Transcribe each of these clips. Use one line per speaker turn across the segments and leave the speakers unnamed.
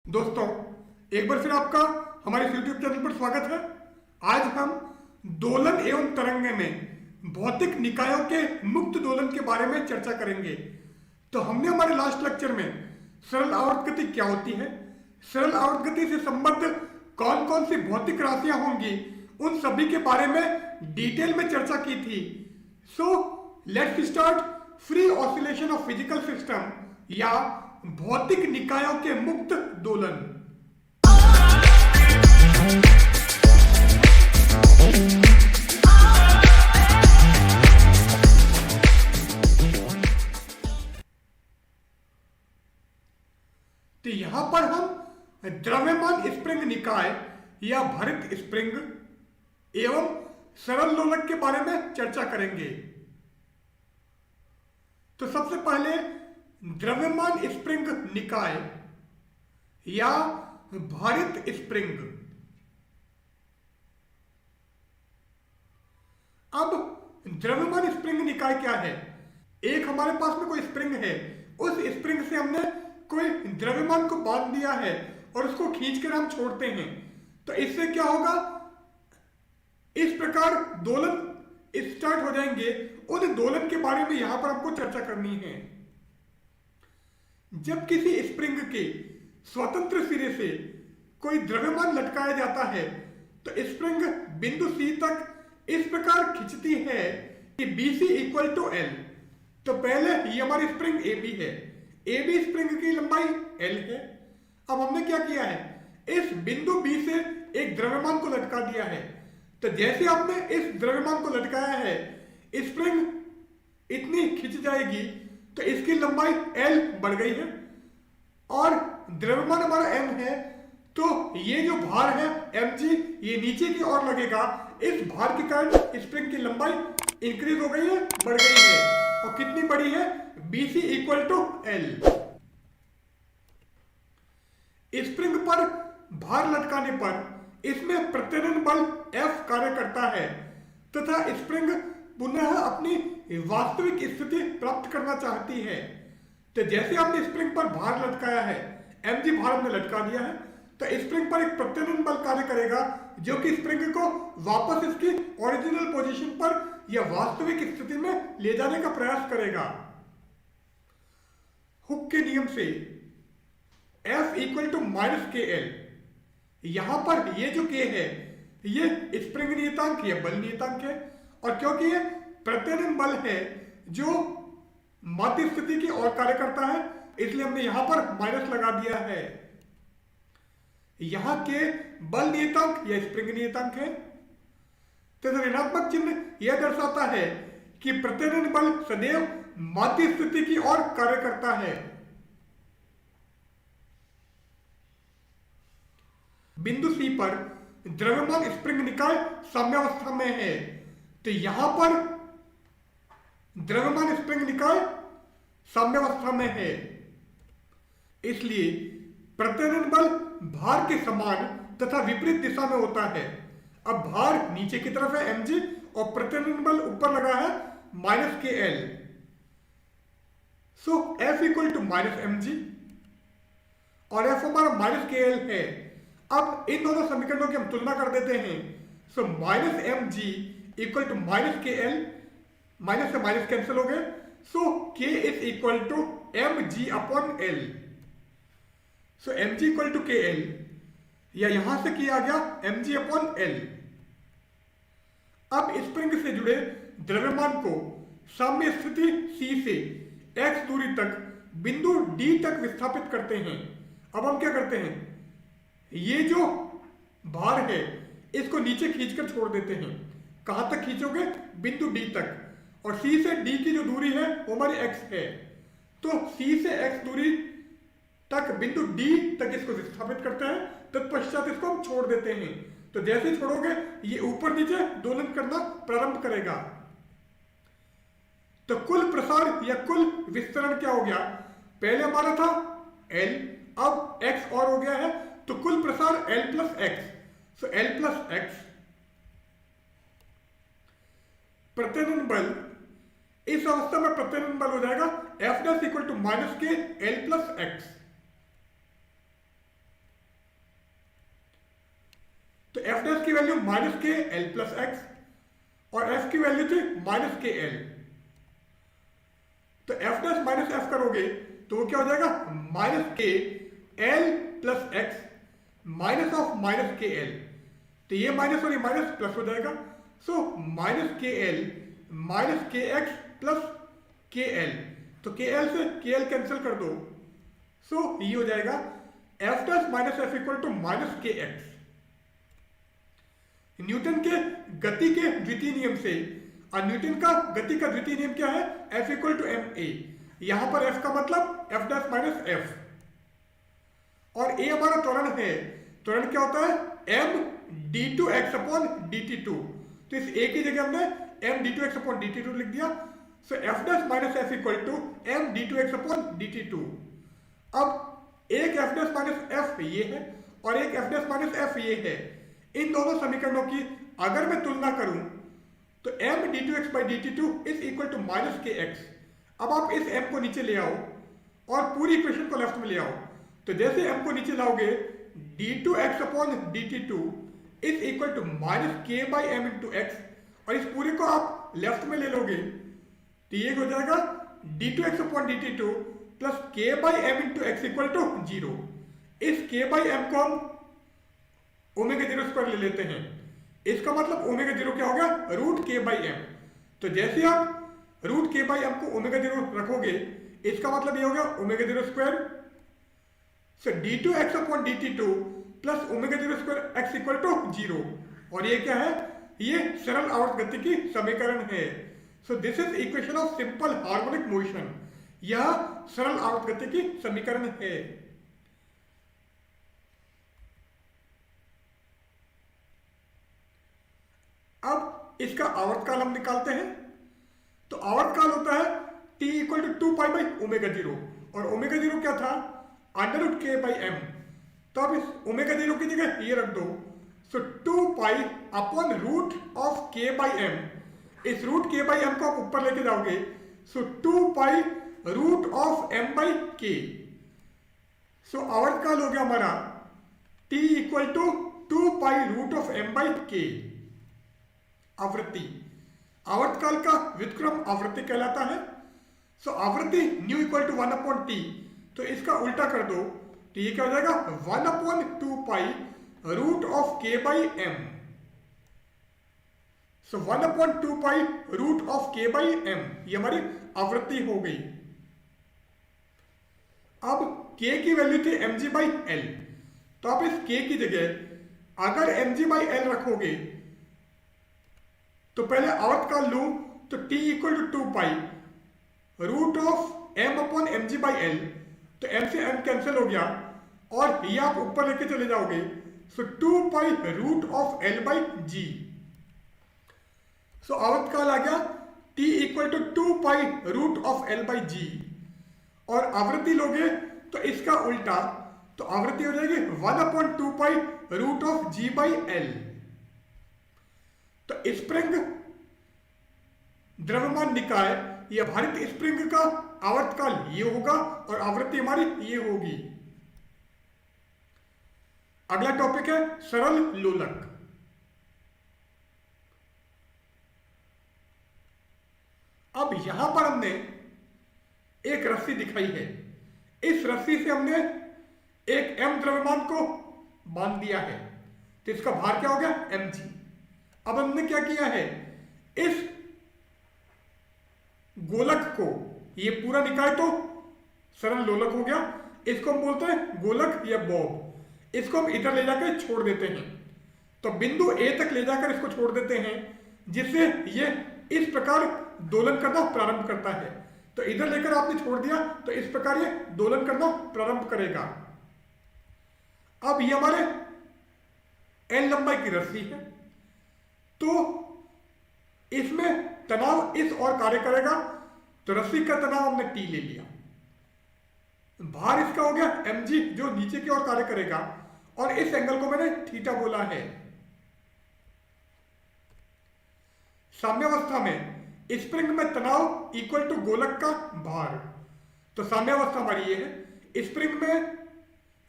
दोस्तों, एक बार फिर आपका हमारे YouTube चैनल पर स्वागत है। आज हम दोलन एवं तरंगे में भौतिक निकायों के मुक्त दोलन के बारे में चर्चा करेंगे। तो हमने हमारे लास्ट लेक्चर में सरल आवर्त गति क्या होती है, सरल आवर्त गति से संबद्ध कौन कौन सी भौतिक राशियां होंगी, उन सभी के बारे में डिटेल में चर्चा की थी। So let's start free oscillation of physical system या भौतिक निकायों के मुक्त दोलन। तो यहां पर हम द्रव्यमान स्प्रिंग निकाय या भारित स्प्रिंग एवं सरल लोलक के बारे में चर्चा करेंगे। तो सबसे पहले द्रव्यमान स्प्रिंग निकाय या भारित स्प्रिंग। अब द्रव्यमान स्प्रिंग निकाय क्या है? एक हमारे पास में कोई स्प्रिंग है, उस स्प्रिंग से हमने कोई द्रव्यमान को बांध दिया है और उसको खींचकर हम छोड़ते हैं। तो इससे क्या होगा, इस प्रकार दोलन स्टार्ट हो जाएंगे। उन दोलन के बारे में यहां पर हमको चर्चा करनी है। जब किसी स्प्रिंग के स्वतंत्र सिरे से कोई द्रव्यमान लटकाया जाता है तो स्प्रिंग बिंदु सी तक इस प्रकार खींचती है कि BC इक्वल टू L। तो पहले ये हमारी स्प्रिंग AB है, AB स्प्रिंग की लंबाई L है। अब हमने क्या किया है, इस बिंदु B से एक द्रव्यमान को लटका दिया है। तो जैसे आपने इस द्रव्यमान को लटकाया है, स्प्रिंग इतनी खिंच जाएगी तो इसकी लंबाई L बढ़ गई है और द्रव्यमान हमारा M है। तो ये जो भार है mg, ये नीचे की ओर लगेगा। इस भार के कारण स्प्रिंग की लंबाई इंक्रीज हो गई है, बढ़ गई है। और कितनी बड़ी है? BC equal to L। Spring पर भार लटकाने पर इसमें प्रत्यानयन बल F कार्य करता है तथा स्प्रिंग पुनः अपनी वास्तविक स्थिति प्राप्त करना चाहती है। तो जैसे आपने स्प्रिंग पर भार लटकाया है, mg भार हमने लटका दिया है, तो स्प्रिंग पर एक प्रत्यानयन बल कार्य करेगा जो कि स्प्रिंग को वापस इसकी ओरिजिनल पोजीशन पर या वास्तविक स्थिति में ले जाने का प्रयास करेगा। हुक के नियम से F इक्वल टू -KL। यहां पर ये जो K है ये स्प्रिंग नियतांक या बल नियतांक है, और क्योंकि ये प्रत्यानयन बल है जो माध्य स्थिति की ओर कार्य करता है, इसलिए हमने यहां पर माइनस लगा दिया है। यहां के बल नियतांक या स्प्रिंग नियतांक है। तो ऋणात्मक चिन्ह यह दर्शाता है कि प्रत्यानयन बल सदैव माध्य स्थिति की ओर कार्य करता है। बिंदु C पर द्रव्यमान स्प्रिंग निकाय साम्यावस्था में है। तो यहां पर द्रव्यमान स्प्रिंग निकाय साम्यावस्था में है, इसलिए प्रत्यानयन बल भार के समान तथा विपरीत दिशा में होता है। अब भार नीचे की तरफ है mg और प्रत्यानयन बल ऊपर लगा है -KL। So F equal to -mg और F हमारा -KL है। अब इन दोनों समीकरणों की हम तुलना कर देते हैं। So -mg equal to -KL, minus से माइनस कैंसिल हो गए। So K is equal to mg upon L। So mg equal to KL, या यहां से किया गया mg अपॉन L। अब स्प्रिंग से जुड़े द्रव्यमान को साम्य स्थिति C से x दूरी तक बिंदु D तक विस्थापित करते हैं। अब हम क्या करते हैं, ये जो भार है इसको नीचे खींचकर छोड़ देते हैं। कहां तक खींचोगे? बिंदु D तक। और C से D की जो दूरी है वो हमारी x है। तो C से x दूरी तक बिंदु D तक इसको विस्थापित करते हैं, तत्पश्चात इसको हम छोड़ देते हैं। तो जैसे छोड़ोगे ये ऊपर नीचे दोलन करना प्रारंभ करेगा। तो कुल प्रसार या कुल विस्तरण क्या हो गया? पहले हमारा था L, अब x और हो गया है, तो कुल प्रसार L plus x। So L plus x। प्रत्यानयन बल, इस अवस्था में प्रत्यानयन बल हो जाएगा F dash equal to -K L plus x। F dash की value minus K L plus x और एफ की वैल्यू थी माइनस के एल। तो एफ डैश माइनस एफ करोगे तो वो क्या हो जाएगा, minus K L plus x minus of minus K L. तो ये माइनस और ये माइनस प्लस हो जाएगा। So minus K L minus K x plus के एल। तो के एल से के एल कैंसिल कर दो। सो ये हो जाएगा F dash minus F equal to minus K x. Newton के गति के द्वितीय नियम से, और न्यूटन का गति का द्वितीय नियम क्या है, F equal to m a. यहां पर एफ का मतलब एफ डैश माइनस एफ और ए हमारा त्वरण है। त्वरण क्या होता है, M D two x upon D T two. तो इस ए की जगह हमने M D two x upon D T two लिख दिया। So F dash minus F equal to M D two x upon D T two. अब एक F dash minus F ये है और एक एफ डैश माइनस एफ ये है। इन दोनों समीकरणों की अगर मैं तुलना करूं तो m D two x by d T two is equal to minus K x. अब आप इस एम को नीचे ले आओ और पूरी इक्वेशन को लेफ्ट में ले आओ। तो जैसे एम को नीचे लाओगे d two x upon D T two is equal to minus K by M into x, और इस पूरे को आप लेफ्ट में ले लोगे तो ये हो जाएगा D two x upon D T two plus K by M into X equal to zero. इस के बाई एम को हम ओमेगा जीरो स्क्वायर ले लेते हैं। इसका मतलब ओमेगा जीरो क्या हो गया, रूट के बाई एम। तो जैसे आप रूट के बाई एम को ओमेगा जीरो रखोगे इसका मतलब ये हो गया omega zero square. So d two x upon D T two plus omega zero square x equal to zero. और ये क्या है, ये सरल आवर्त गति की समीकरण है। So this is equation of simple harmonic motion. यह सरल आवर्त गति की समीकरण है। अब इसका आवर्तकाल हम निकालते हैं। तो आवर्तकाल होता है t equal to 2 pi by omega zero, और ओमेगा जीरो क्या था, under root K by m. तो अब इस ओमेगा जीरो की जगह ये रख दो। So 2 pi upon root of K by m. इस रूट के बाई एम को आप ऊपर लेके जाओगे। So 2 pi root of m by K. So आवर्तकाल हो गया हमारा t equal to 2 pi root of m by K. आवृत्ति, आवर्तकाल का व्युत्क्रम आवृत्ति कहलाता है। सो आवृत्ति nu equal to 1 upon T. तो इसका उल्टा कर दो तो ये क्या हो जाएगा 1 upon 2 pi root of K by m. So 1 upon 2 pi root of K by m, ये हमारी आवृत्ति हो गई। अब k की वैल्यू थी mg बाई एल। तो आप इस k की जगह अगर mg बाई एल रखोगे तो पहले आवर्तकाल लूं तो t equal to 2 pi root of m upon M G by L. तो m से m कैंसिल हो गया और ये आप ऊपर लेके चले जाओगे। So 2 pi root of l by G. So आवर्तकाल आ गया t equal to 2 pi root of l by G. और आवृत्ति लोगे तो इसका उल्टा, तो आवृत्ति हो जाएगी 1 upon 2 pi root of g by L. तो स्प्रिंग द्रव्यमान निकाय या भारित स्प्रिंग का आवर्तकाल ये होगा और आवृत्ति हमारी ये होगी। अगला टॉपिक है सरल लोलक। अब यहां पर हमने एक रस्सी दिखाई है। इस रस्सी से हमने एक m द्रव्यमान को बांध दिया है। तो इसका भार क्या हो गया mg। अब हमने क्या किया है, इस गोलक को, ये पूरा निकाय तो सरल लोलक हो गया, इसको हम बोलते हैं गोलक या बॉब। इसको हम इधर ले जाकर छोड़ देते हैं। तो बिंदु A तक ले जाकर इसको छोड़ देते हैं जिससे ये इस प्रकार दोलन करना प्रारंभ करता है। तो इधर लेकर आपने छोड़ दिया तो इस प्रकार ये दोलन करना प्रारंभ करेगा। अब ये हमारे L लंबाई की रस्सी है, तो इसमें तनाव इस और कार्य करेगा। तो रस्सी का तनाव हमने T ले लिया, भार इसका हो गया mg जो नीचे की ओर कार्य करेगा, और इस एंगल को मैंने थीटा बोला है। साम्यावस्था में स्प्रिंग में तनाव इक्वल टू गोलक का भार। तो साम्यावस्था हमारी ये है, स्प्रिंग में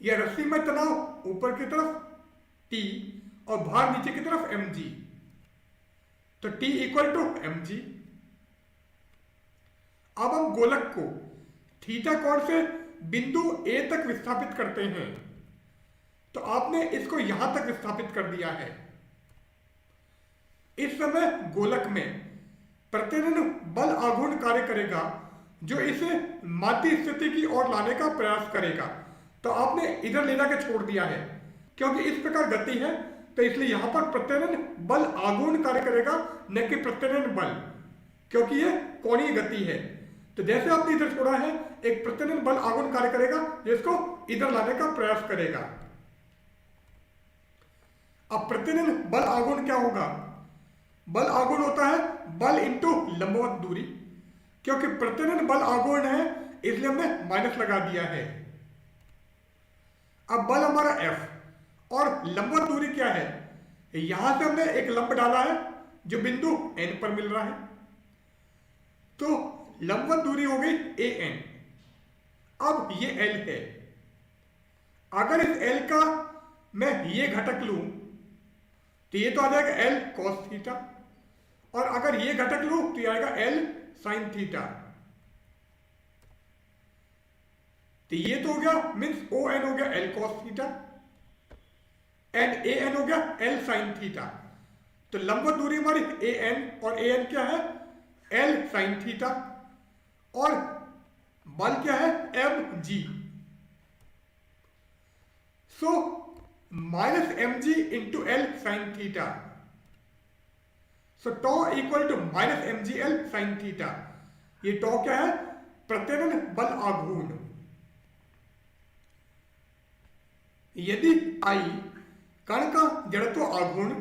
या रस्सी में तनाव ऊपर की तरफ T और भार नीचे की तरफ mg, तो T इक्वल टू mg। अब हम गोलक को थीटा कोण से बिंदु A तक विस्थापित करते हैं, तो आपने इसको यहां तक विस्थापित कर दिया है। इस समय गोलक में प्रतिदिन बल आघूर्ण कार्य करेगा जो इसे माध्य स्थिति की ओर लाने का प्रयास करेगा। तो आपने इधर ले जाकर छोड़ दिया है, क्योंकि इस प्रकार गति है तो इसलिए यहां पर प्रतिदिन बल आघूर्ण कार्य करेगा, न कि प्रतिदिन बल, क्योंकि यह कोणीय गति है। तो जैसे आपने इधर छोड़ा है, एक प्रतिदिन बल आघूर्ण कार्य करेगा जो इसको इधर लाने का प्रयास करेगा। अब प्रतिदिन बल आघूर्ण क्या होगा? बल आघूर्ण होता है बल इंटू लंबवत दूरी, क्योंकि प्रतिदिन बल आघूर्ण है इसलिए हमने माइनस लगा दिया है। अब बल हमारा F और लंबवत दूरी क्या है? यहां से हमने एक लंब डाला है जो बिंदु N पर मिल रहा है, तो लंबवत दूरी हो गई AN। अब ये L है, अगर इस L का मैं ये घटक लूं तो ये तो आ जाएगा L cos थीटा, और अगर ये घटक लूं तो ये आएगा L sin थीटा। तो ये तो हो गया मीन्स ON हो गया L cos theta and AN हो गया L sin थीटा। तो लंबवत दूरी हमारी AN और AN क्या है? L sin थीटा, और बल क्या है? mg। So minus mg into L sin theta, so tau equal to minus mg L sin theta. ये टॉ क्या है? प्रतिदिन बल आघूर्ण। यदि I कण का जड़त्व आघूर्ण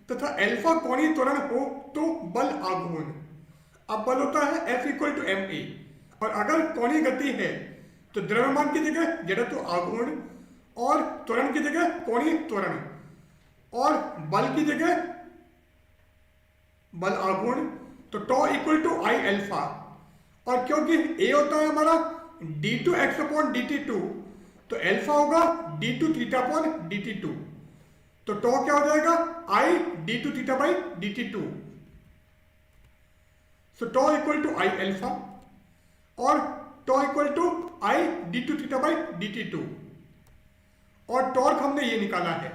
तथा अल्फा कोणीय त्वरण हो तो बल आघूर्ण। अब बल होता है F इक्वल टू ma, और अगर कोणीय गति है तो द्रव्यमान की जगह जड़त्व आघूर्ण और त्वरण की जगह कोणीय त्वरण, और बल की जगह बल आघूर्ण, तो टॉ इक्वल टू I अल्फा। और क्योंकि A होता है हमारा d2x अपॉन dt2, तो अल्फा होगा d2 थीटा अपॉन dt2, तो टॉ क्या हो जाएगा? I d2 theta by dt2। So tau equal to I alpha और tau equal to I d2 theta by dt2, और टॉर्क हमने ये निकाला है।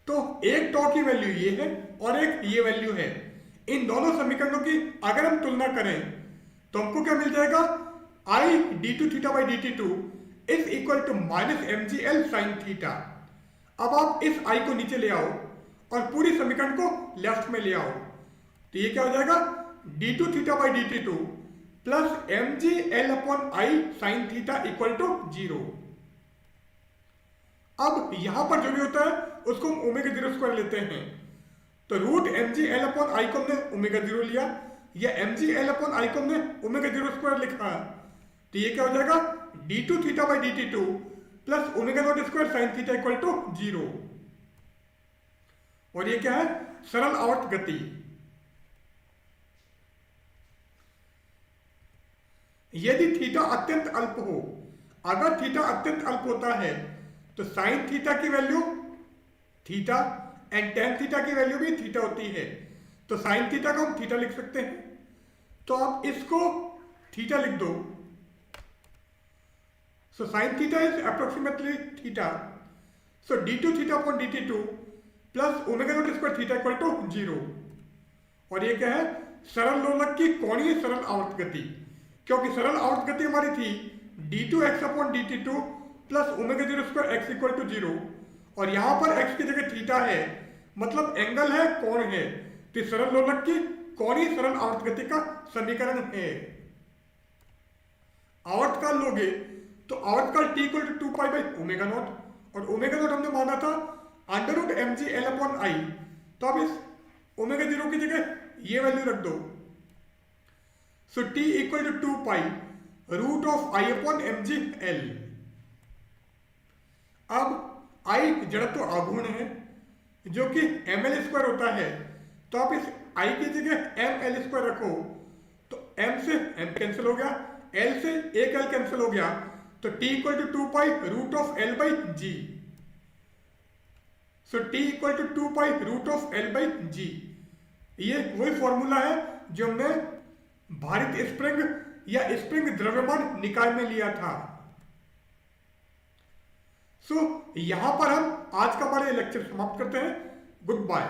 तो एक टॉ की वैल्यू ये है और एक ये वैल्यू है। इन दोनों समीकरणों की अगर हम तुलना करें तो हमको क्या मिल जाएगा? I d2 theta by dt2 is equal to minus mg L sin theta. अब आप इस I को नीचे ले आओ और पूरी समीकरण को लेफ्ट में ले आओ, तो ये क्या हो जाएगा? d2 theta by dt2 plus mg L upon I sin theta equal to 0। अब यहां पर जो भी होता है उसको हम ओमेगा 0 स्क्वायर लेते हैं, तो root mg L upon I को हमने ओमेगा 0 लिया, या mg L अपॉन I को हमने ओमेगा 0 स्क्वायर लिखा, तो ये क्या हो जाएगा? d2 theta by dt2 plus omega naught square sine theta equal to 0। और ये क्या है? सरल आवर्त गति। यदि थीटा अत्यंत अल्प हो, अगर थीटा अत्यंत अल्प होता है तो साइन थीटा की value theta and tan theta की वैल्यू भी थीटा होती है, तो साइन थीटा को हम थीटा लिख सकते हैं। तो आप इसको थीटा लिख दो, so sine theta is approximately theta, so d2 theta upon dt2 plus omega naught square theta equal to 0। और ये क्या है? सरल लोलक की कोणीय सरल आवर्त गति, क्योंकि सरल आवर्त गति हमारी थी d2x upon dt2 plus omega 0 square x equal to 0, और यहां पर x की जगह थीटा है, मतलब एंगल है, कोण है, तो सरल लोलक की कोणीय सरल आवर्त गति का समीकरण है। आवर्तकाल लोगे तो आवर्तकाल t equal to 2 pi by omega naught, और ओमेगा नॉट हमने माना था under root mg L upon I, तो अब इस ओमेगा 0 की जगह ये वैल्यू रख दो, so t equal to 2 pi root of I upon mg L। अब I जड़त्व आघूर्ण है जो कि ml स्क्वायर होता है, तो आप इस I की जगह ml स्क्वायर रखो, तो m से m कैंसिल हो गया, l से एक l कैंसिल हो गया, तो t equal to 2 pi root of l by G. So T equal to 2 pi root of L by G. ये वही फॉर्मूला है जो हमने भारित स्प्रिंग या स्प्रिंग द्रव्यमान निकाय में लिया था। सो यहां पर हम आज का हमारे लेक्चर समाप्त करते हैं। Good bye.